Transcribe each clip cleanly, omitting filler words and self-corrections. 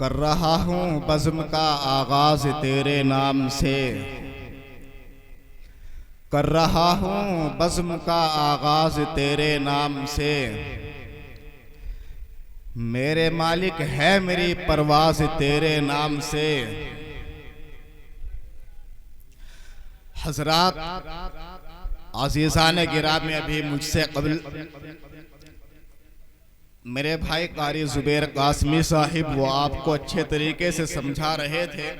कर रहा हूँ बज़्म का आगाज़ तेरे नाम से, कर रहा हूँ बज़्म का आगाज़ तेरे नाम से। मेरे मालिक है मेरी परवाज़ तेरे नाम से। हज़रात अज़ीज़ान गिरामी, अभी मुझसे क़ब्ल मेरे भाई कारी ज़ुबैर कासमी साहिब वो आपको अच्छे तरीके से समझा रहे थे।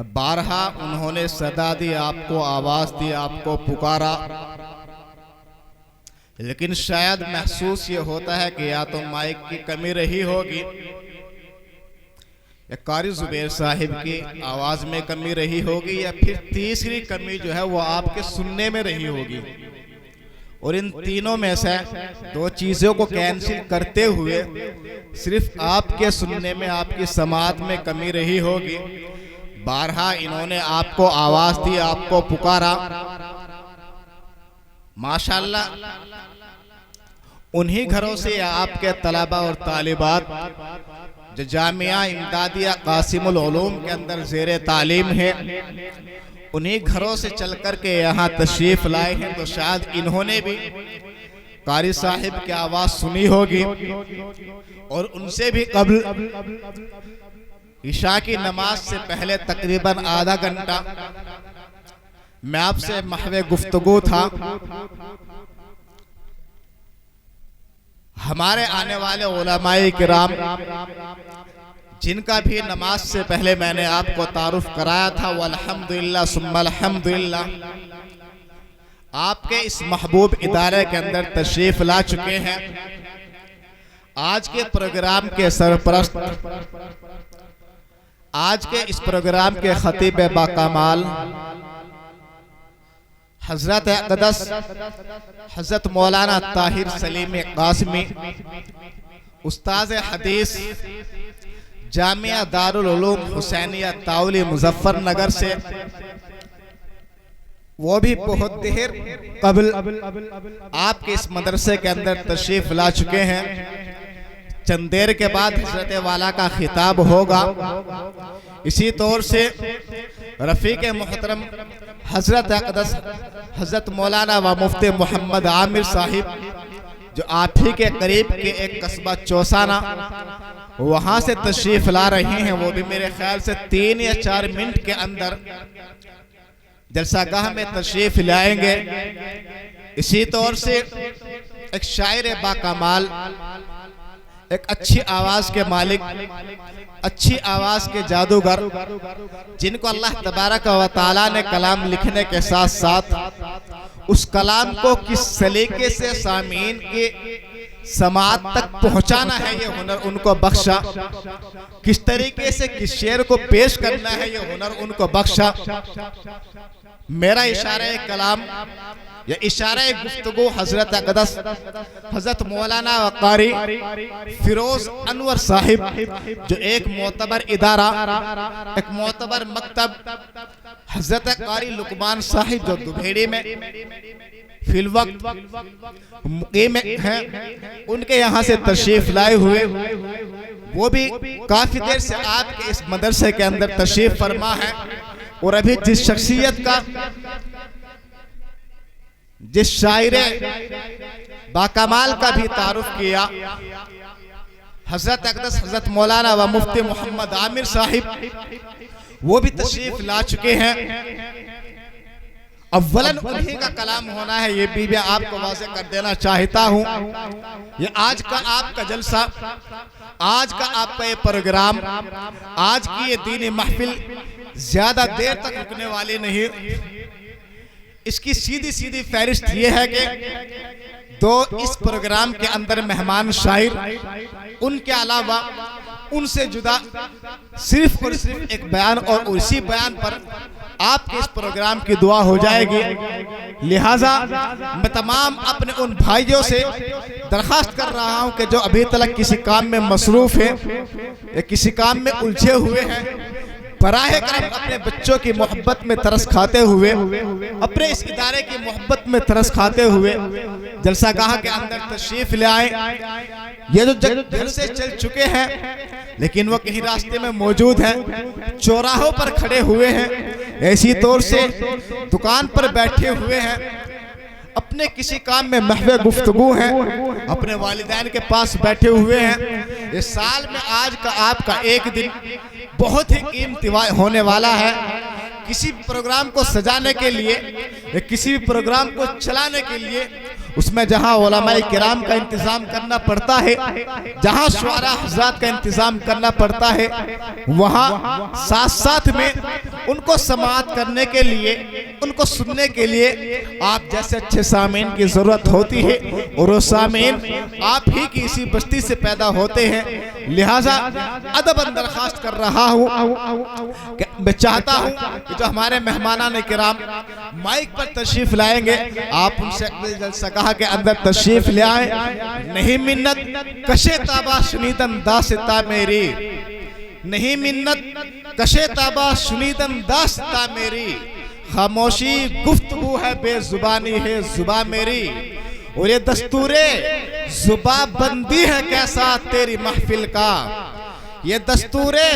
बारहा उन्होंने सदा दी, आपको आवाज़ दी, आपको पुकारा, लेकिन शायद महसूस ये होता है कि या तो माइक की कमी रही होगी या कारी ज़ुबैर साहिब की आवाज़ में कमी रही होगी, या फिर तीसरी कमी जो है वो आपके सुनने में रही होगी। और इन तीनों में से दो चीज़ों को कैंसिल करते हुए सिर्फ आपके सुनने में, आपकी समात में कमी रही होगी। बारहा इन्होंने आपको आवाज़ दी, आपको पुकारा। माशाअल्लाह, उन्हीं घरों से आपके तलबा और तालिबात जो जामिया इमदादिया कासिमुल उलूम के अंदर ज़ेरे तालीम है, उन्हीं घरों से चल कर के यहाँ तशरीफ़ लाए हैं। तो शायद इन्होंने भी कारी साहिब की आवाज़ सुनी होगी। और उनसे भी कब्ल इशा की नमाज से पहले तकरीबन आधा घंटा मैं आपसे महवे गुफ्तगू था। हमारे आने वाले उलमाए किराम जिनका भी नमाज से पहले मैंने आपको तारुफ कराया था, वल्हम्दुलिल्लाह सुम्मा अल्हम्दुलिल्लाह, आपके इस महबूब इदारे के अंदर तशरीफ ला चुके हैं। आज के प्रोग्राम के सरपरस्त, आज के इस प्रोग्राम के खतीब बाकमाल हजरत अक़दस हजरत मौलाना ताहिर सलीम कासमी, उस्ताद हदीस जामिया दारुल उलूम हुसैनिया ताउली मुजफ्फरनगर से, वो भी बहुत देर कबल आपके इस मदरसे के अंदर तशरीफ ला चुके हैं। चंद देर के बाद हजरत वाला का खिताब होगा। इसी तौर से रफ़ीक मोहतरम हजरत अक़दस हजरत मौलाना व मुफ्ती मोहम्मद आमिर साहिब, जो आप ही के करीब के एक कस्बा चौसाना, वहाँ से तशरीफ ला रहे हैं। वो भी मेरे ख्याल से 3 या 4 मिनट के अंदर जलसागाह में तशरीफ लाएंगे। इसी तौर से एक शायर बाकमाल, एक अच्छी आवाज़ के मालिक, अच्छी आवाज़ के जादूगर, जिनको अल्लाह तबारक व तआला ने कलाम लिखने के साथ साथ उस कलाम को किस सलीके से सामीन के समात तक पहुंचाना है, ये हुनर उनको बख्शा। किस तरीके से किस शेर को पेश करना है, ये हुनर उनको बख्शा। मेरा इशारा कलाम या इशारा गुफ्तगू हजरत अक़दस हजरत मौलाना कारी फिरोज अनवर साहिब, जो एक मोतबर इदारा, एक मोतबर मकतब हजरत कारी लुकमान साहिब, जो दुभेड़ी में फिलवक्त मुक़ीम हैं, उनके यहाँ से तशरीफ लाए हुए, वो भी काफी देर से आपके इस मदरसे के अंदर तशरीफ फरमा है। और अभी जिस शख्सियत का, जिस शायरे बाकमाल का भी तारुफ किया, हजरत अक़दस हजरत मौलाना व मुफ्ती मोहम्मद आमिर साहिब, वो भी तशरीफ ला चुके हैं। अव्वलन उन्हीं का कलाम होना है, ये भी मैं आपको वाज़ेह कर देना चाहता हूँ। ये आज का आपका जलसा, आज का आपका ये प्रोग्राम, आज की ये दीनी महफिल ज्यादा देर तक रुकने वाली नहीं। इसकी सीधी सीधी फहरिस्त ये है कि दो इस प्रोग्राम के अंदर मेहमान शायर, उनके अलावा उनसे जुदा सिर्फ और सिर्फ एक बयान, और उसी बयान पर आपके इस प्रोग्राम की दुआ हो जाएगी। लिहाजा मैं तमाम अपने उन भाइयों से दरखास्त कर रहा हूं कि जो अभी तक किसी काम में मसरूफ है या किसी काम में उलझे हुए हैं, बराह करम अपने बच्चों की मोहब्बत में तरस खाते हुए, अपने इस इदारे की मोहब्बत में तरस खाते हुए जलसागाह के अंदर तशरीफ ले आए। ये जो घर से चल चुके हैं लेकिन वो कहीं रास्ते में मौजूद हैं, चौराहों पर खड़े हुए हैं, ऐसी तौर से दुकान पर बैठे हुए हैं, अपने किसी काम में महवे गुफ्तगू हैं, अपने वालिदैन के पास बैठे हुए हैं। इस साल में आज का आपका एक दिन बहुत ही कीमती होने वाला है। किसी प्रोग्राम को सजाने के लिए या किसी भी प्रोग्राम को चलाने के लिए उसमें जहां उलमाए किराम का इंतजाम करना पड़ता है, जहां शुआरा हज़रात का इंतजाम करना पड़ता है, वहां साथ साथ में उनको समाअत करने के लिए, उनको सुनने के लिए आप जैसे अच्छे सामीन की जरूरत होती है और वो सामीन आप ही की इसी बस्ती से पैदा होते हैं। लिहाजा अदबन दरखास्त कर रहा हूँ, मैं चाहता हूँ कि जो हमारे मेहमानान किराम माइक पर तशरीफ लाएंगे आप उनसे जलसागाह के अंदर तशरीफ ले आए। नहीं मिन्नत कशे ताबा सुनीतन दासता मेरी, नहीं मिन्नत कशे ताबा सुनीतन दासता मेरी, खामोशी गुफ्तगू है बेजुबानी है जुबा मेरी, और ये दस्तूरे जुबा बंदी है कैसा तेरी महफिल का, ये दस्तूरे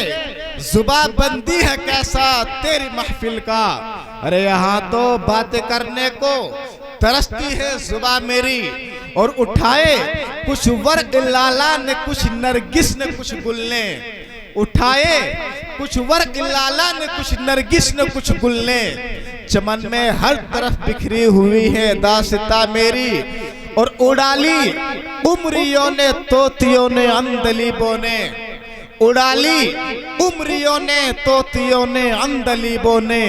जुबा बंदी है कैसा तेरी महफिल का। अरे यहाँ तो बातें करने को तरसती है जुबा मेरी, और उठाए कुछ वर्क लाला ने कुछ नरगिस ने कुछ गुल ने, उठाए कुछ वर्क लाला ने कुछ नरगिस ने कुछ गुल ने, चमन में हर तरफ बिखरी हुई है दास्ता मेरी, और उड़ाली उमरियों ने तोतियों ने अंदलीबों ने, उड़ाली उमरियों ने तोतियों ने अंदलीबों ने,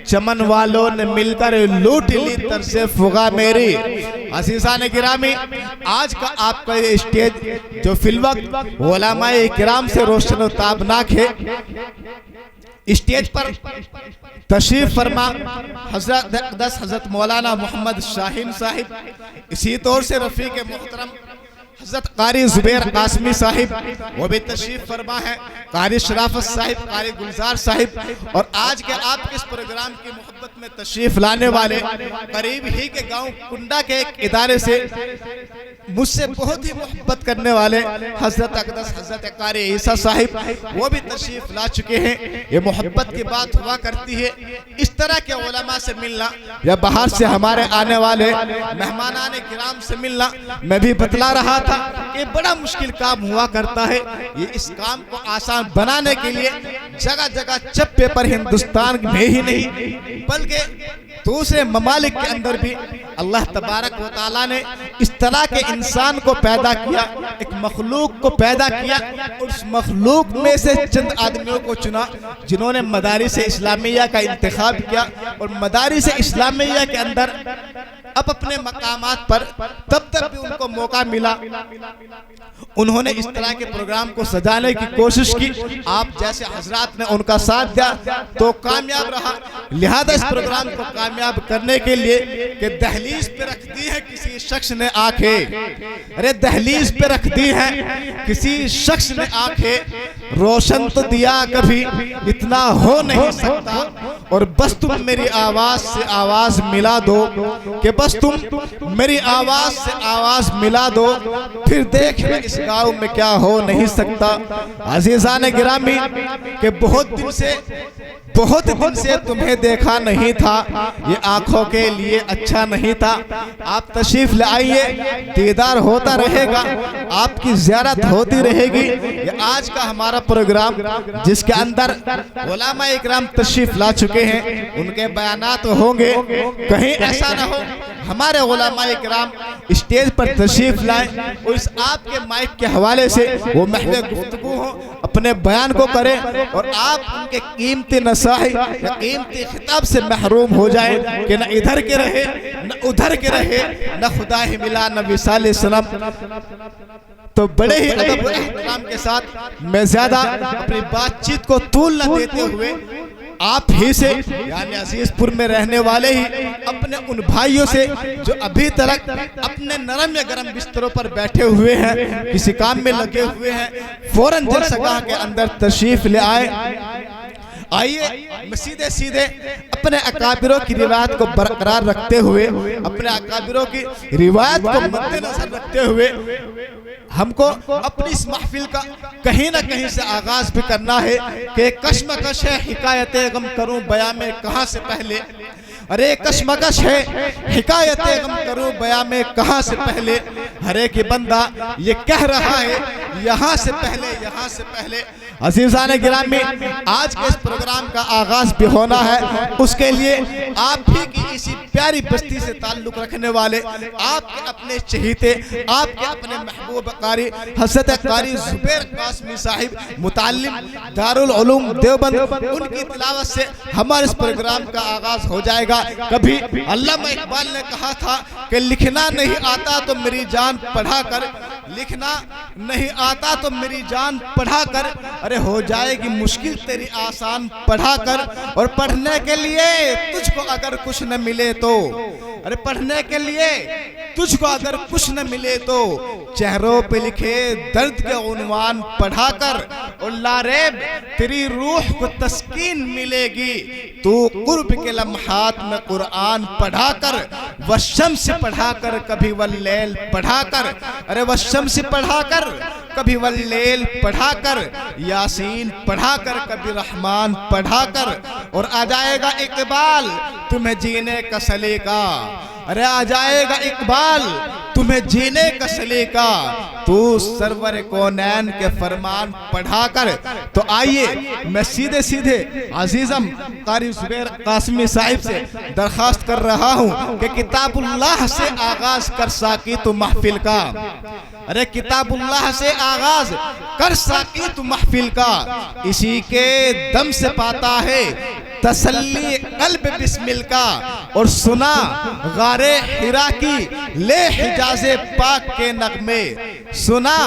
चमन वालों ने मिलकर लूट ली तरसे फुगा मेरी। अज़ीज़ान गिरामी, आज का आपका ये स्टेज जो फिलवक्त उलमाए किराम से रोशन और ताबनाक है, स्टेज पर तशरीफ फरमा हज़रत मौलाना मोहम्मद शाहीन साहिब, इसी तौर से रफ़ीक मोहतरम हज़रत कारी ज़ुबैर कासमी साहिब वो भी तशरीफ फरमा है, कारी शराफत साहिब, कारी गुलजार साहिब, और आज के आपके इस प्रोग्राम की मोहब्बत में तशरीफ लाने वाले करीब ही के गांव कुंडा के एक इदारे से मुझसे बहुत ही मोहब्बत करने वाले हज़रत अक़दस हज़रत कारी ईसा साहिब वो भी तशरीफ ला चुके हैं। ये मोहब्बत की बात हुआ करती है, इस तरह के उलमा से मिलना या बाहर से हमारे आने वाले मेहमानान किराम से मिलना, मैं भी बतला रहा था कि बड़ा मुश्किल काम हुआ करता है। ये इस काम को आसान बनाने के लिए जगह जगह चप्पे पर हिंदुस्तान में ही नहीं बल्कि दूसरे ममालिक के अंदर भी अल्लाह तबारक व तआला ने इस तरह के इंसान को पैदा किया, एक मखलूक को पैदा किया, और उस मखलूक में से चंद आदमियों को चुना जिन्होंने मदारिस इस्लामिया का इंतखाब किया, और मदारिस इस्लामिया के अंदर अब अपने मकामात पर तब तक भी उनको मौका मिला, उन्होंने इस तरह के प्रोग्राम को सजाने की कोशिश की, आप जैसे हजरात ने उनका साथ दिया तो कामयाब रहा। लिहाजा इस प्रोग्राम को कामयाब करने के लिए कि दहलीज पे रख दी है किसी शख्स ने आंखें, अरे दहलीज पे रख दी है किसी शख्स ने आंखें, रोशन तो दिया कभी इतना हो नहीं सकता, और बस तुम मेरी आवाज से आवाज मिला दो, कि बस तुम मेरी आवाज से आवाज मिला दो, फिर देख ले इस गाँव में क्या हो नहीं सकता। अज़ीज़ान गिरामी के बहुत दिन से तुम्हें देखा नहीं था, ये आंखों के लिए अच्छा नहीं था, आप तशरीफ ले आइए, दीदार होता रहेगा, आपकी ज़ियारत होती रहेगी। ये आज का हमारा प्रोग्राम जिसके अंदर उलमा इकराम तशरीफ ला चुके हैं, उनके बयानात होंगे, कहीं ऐसा ना हो हमारे उलमा इकराम स्टेज पर तशरीफ लाएं और इस आपके माइक के हवाले से वो महवे गुफ्तगू हो, अपने बयान को करें, और आप उनके कीमती नसाही या कीमती खिताब से महरूम हो जाए कि न इधर के रहे न उधर के रहे, न खुदा ही मिला न विसाल सनम। तो बड़े ही अदब और एहतराम के साथ मैं ज्यादा अपनी बातचीत को तूल न देते हुए आप ही से यानी अजीजपुर में रहने वाले ही अपने उन भाइयों से जो अभी तक अपने नरम या गरम बिस्तरों पर बैठे हुए हैं, किसी काम में लगे हुए हैं, फौरन जलसागाह के अंदर तशरीफ ले आए। आइए मैं सीधे सीधे अपने अकाबिरों की रिवायत को बरकरार रखते हुए, अपने अकाबिरों की रिवायत को मद्देनजर रखते हुए हमको अपनी इस महफिल का कहीं ना कहीं से आगाज भी करना है कि कश्मकश है हिकायतें गम करूं बयां में कहां से पहले। अरे कश्मकश है हिकायतें गम करूं बयां में कहां से पहले। हर एक बंदा ये कह रहा है यहाँ से पहले, यहाँ से पहले। अज़ीज़ान गिरामी, आज के इस प्रोग्राम का आगाज भी होना है, उसके लिए आप ही की इसी प्यारी बस्ती से ताल्लुक रखने वाले आपके अपने चहीते, आपके अपने महबूब कारी हज़रत कारी ज़ुबैर कासमी साहिब मुताल्लिम दारुल उलूम देवबंद, उनकी तिलावत से हमारे इस प्रोग्राम का आगाज हो जाएगा। कभी अल्लामा इकबाल ने कहा था कि लिखना नहीं आता तो मेरी जान पढ़ा कर, लिखना नहीं आता तो मेरी जान पढ़ा कर, अरे हो जाएगी मुश्किल तेरी आसान पढ़ा कर। और पढ़ने के लिए तुझको अगर कुछ न मिले तो, अरे पढ़ने के लिए तुझको अगर कुछ न मिले तो चेहरों पे लिखे दर्द के उन्वान पढ़ा कर। और लारेब तेरी रूह को तस्कीन मिलेगी तू कुर्ब के लम्हात में कुरान पढ़ा कर। वशम्स पढ़ा कर कभी वल्लैल पढ़ा कर, अरे वशम्स पढ़ा कर कभी वल्लैल पढ़ा कर, यासीन पढ़ा कर कभी रहमान पढ़ा कर। और आ जाएगा इकबाल तुम्हें जीने का सलीका, अरे आ जाएगा इकबाल तुम्हें जीने का सलीका तू सरवर कौनैन के फरमान पढ़ा कर। तो आइए मैं सीधे सीधे अजीजम कारी ज़ुबैर कासमी साहिब से दरखास्त कर रहा हूँ कि किताबुल्लाह से आगाज कर साकी तू महफिल का। अरे किताबुल्लाह से आगाज कर साकी तू महफिल का, इसी के दम से पाता है तसल्ली कल्ब बिस्मिल का। और सुना गारे हिरा की ले हिजाज़े पाक के नगमे, सुना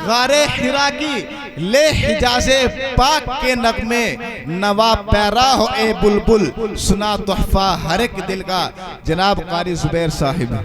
गारे हिरा की ले हिजाज़े पाक के नगमे। नवा पैरा हो ए बुलबुल सुना तोहफा हर एक दिल का। जनाब कारी ज़ुबैर साहिब।